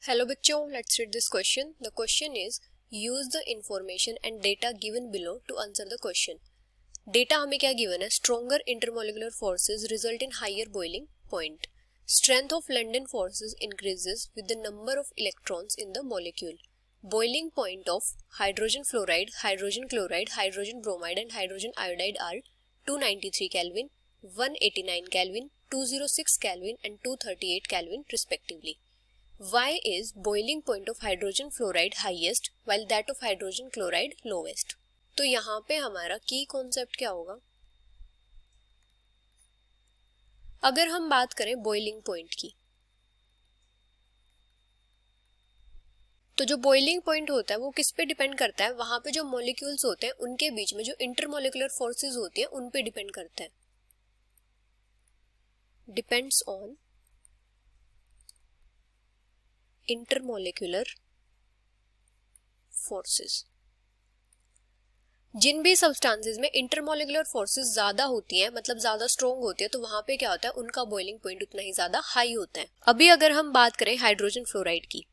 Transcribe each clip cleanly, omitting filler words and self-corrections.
Hello बच्चों, let's read this question. The question is use the information and data given below to answer the question. Data हमें क्या given है? Stronger intermolecular forces result in higher boiling point. Strength of London forces increases with the number of electrons in the molecule. Boiling point of hydrogen fluoride, hydrogen chloride, hydrogen bromide and hydrogen iodide are 293 Kelvin, 189 Kelvin, 206 Kelvin and 238 Kelvin respectively. Why is boiling point of hydrogen fluoride highest while that of hydrogen chloride lowest? तो यहाँ पे हमारा की concept क्या होगा? अगर हम बात करें बॉइलिंग पॉइंट की, तो जो बॉइलिंग पॉइंट होता है वो किस पे डिपेंड करता है? वहां पे जो मॉलिक्यूल्स होते हैं उनके बीच में जो इंटरमोलिकुलर फोर्सेस होती है उन पे डिपेंड करता है. Depends on intermolecular forces. जिन भी सब्सटेंसेस में इंटरमोलिकुलर फोर्सेस ज्यादा होती हैं, मतलब ज्यादा स्ट्रॉन्ग होती है, तो वहां पे क्या होता है? उनका बॉइलिंग पॉइंट उतना ही ज्यादा हाई होता है. अभी अगर हम बात करें हाइड्रोजन फ्लोराइड की,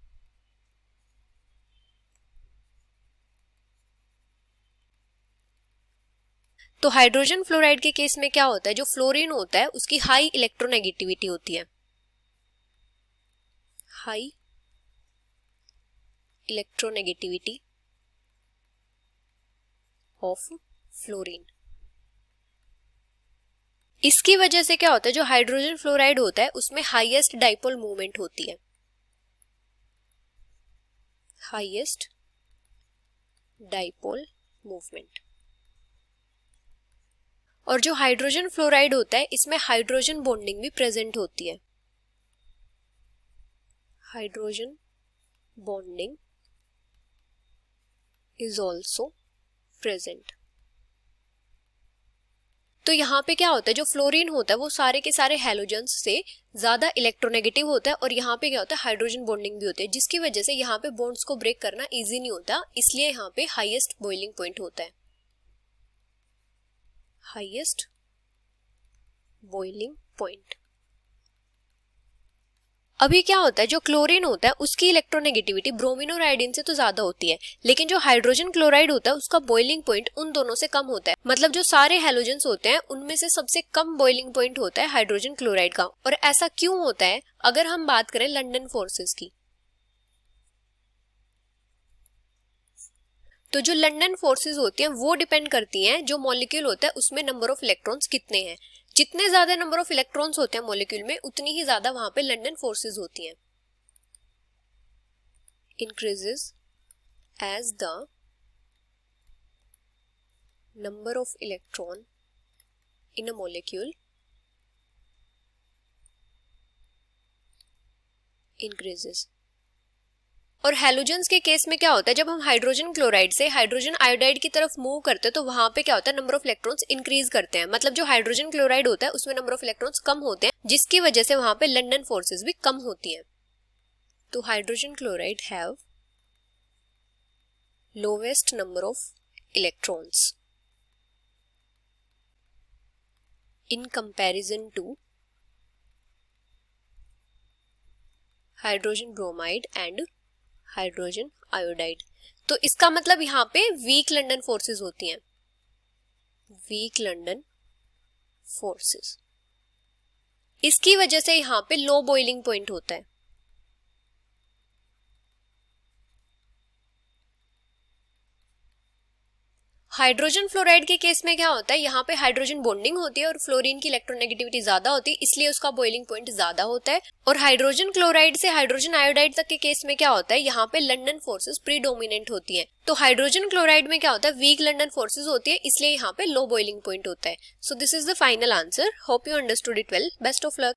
तो हाइड्रोजन फ्लोराइड के केस में क्या होता है? जो फ्लोरीन होता है उसकी हाई इलेक्ट्रोनेगेटिविटी होती है. High electronegativity of fluorine. इसकी वजह से क्या होता है? जो हाइड्रोजन फ्लोराइड होता है उसमें हाईएस्ट डाइपोल मूवमेंट होती है. Highest dipole movement. और जो हाइड्रोजन फ्लोराइड होता है इसमें हाइड्रोजन बॉन्डिंग भी प्रेजेंट होती है. Hydrogen bonding is also present. तो यहाँ पे क्या होता है? जो फ्लोरीन होता है वो सारे के सारे हैलोजेंस से ज्यादा इलेक्ट्रोनेगेटिव होता है, और यहाँ पे क्या होता है? हाइड्रोजन बॉन्डिंग भी होती है, जिसकी वजह से यहाँ पे बॉन्ड्स को ब्रेक करना इजी नहीं होता. इसलिए यहाँ पे हाईएस्ट बॉइलिंग पॉइंट होता है. Highest boiling point. अभी क्या होता है? जो क्लोरीन होता है उसकी इलेक्ट्रोनेगेटिविटी ब्रोमीन और आयोडीन से तो ज्यादा होती है, लेकिन जो हाइड्रोजन क्लोराइड होता है उसका बॉइलिंग पॉइंट उन दोनों से कम होता है. मतलब जो सारे हैलोजेंस होते हैं उनमें से सबसे कम बॉइलिंग पॉइंट होता है हाइड्रोजन क्लोराइड का. और ऐसा क्यों होता है? अगर हम बात करें लंदन फोर्सेस की, तो जो लंदन फोर्सेस होती हैं वो डिपेंड करती हैं जो मॉलिक्यूल होता है उसमें नंबर ऑफ इलेक्ट्रॉन्स कितने हैं. जितने ज्यादा नंबर ऑफ इलेक्ट्रॉन्स होते हैं मॉलिक्यूल में उतनी ही ज्यादा वहां पे लंदन फोर्सेस होती हैं. increases as the number of electron in a molecule increases. और हैलोजेंस के केस में क्या होता है? जब हम हाइड्रोजन क्लोराइड से हाइड्रोजन आयोडाइड की तरफ मूव करते हैं तो वहां पे क्या होता है? नंबर ऑफ इलेक्ट्रॉन्स इंक्रीज करते हैं. मतलब जो हाइड्रोजन क्लोराइड होता है उसमें नंबर ऑफ इलेक्ट्रॉन्स कम होते हैं, जिसकी वजह से वहां पे लंदन फोर्सेस भी कम होती हैं. तो hydrogen chloride have lowest number of electrons in comparison to hydrogen bromide and hydrogen iodide. तो इसका मतलब यहाँ पे वीक लंदन फोर्सेस होती हैं. Weak London forces. इसकी वजह से यहाँ पे लो बॉइलिंग पॉइंट होता है. हाइड्रोजन फ्लोराइड के केस में क्या होता है? यहाँ पे हाइड्रोजन बॉन्डिंग होती है और फ्लोरीन की इलेक्ट्रोनेगेटिविटी ज्यादा होती है, इसलिए उसका बॉइलिंग पॉइंट ज्यादा होता है. और हाइड्रोजन क्लोराइड से हाइड्रोजन आयोडाइड तक के केस में क्या होता है? यहाँ पे लंदन फोर्सेस प्रीडोमिनेंट होती है. तो हाइड्रोजन क्लोराइड में क्या होता है? वीक लंदन फोर्सेस होती है, इसलिए यहाँ पे लो बॉइलिंग पॉइंट होता है. So this is the final answer. Hope you understood it well. Best of luck.